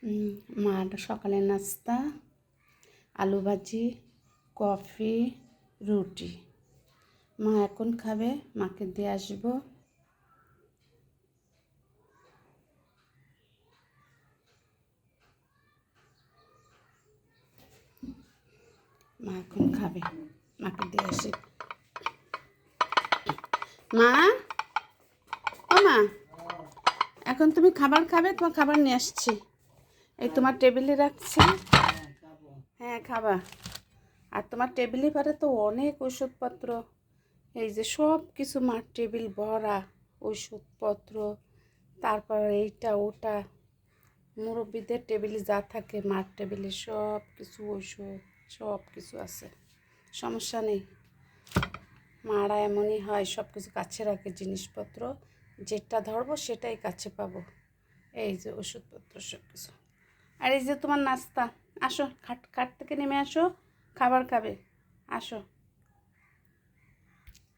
মার সকালের নাস্তা আলু ভাজি, কফি, রুটি। মা এখন খাবে, মাকে দিয়ে আসবো। মা এখন খাবে, মাকে দিয়ে আসি। মা, ও মা, এখন তুমি খাবার খাবে? তোমার খাবার নিয়ে আসছি, এই তোমার টেবিলে রাখছি। হ্যাঁ খাবা। আর তোমার টেবিলে পারে তো অনেক ওষুধপত্র, এই যে সব কিছু মার টেবিল ভরা ওষুধপত্র, তারপর এইটা ওটা, মুরব্বীদের টেবিলে যা থাকে মার টেবিলে সব কিছু ওষুধ, সব কিছু আছে, সমস্যা নেই। মারা এমনই হয়, সব কিছু কাছে রাখে জিনিসপত্র, যেটা ধরবো সেটাই কাছে পাবো। এই যে ওষুধপত্র সব কিছু। আর এই যে তোমার নাস্তা, আসো খাট খাট থেকে নেমে আসো, খাবার খাবে, আসো।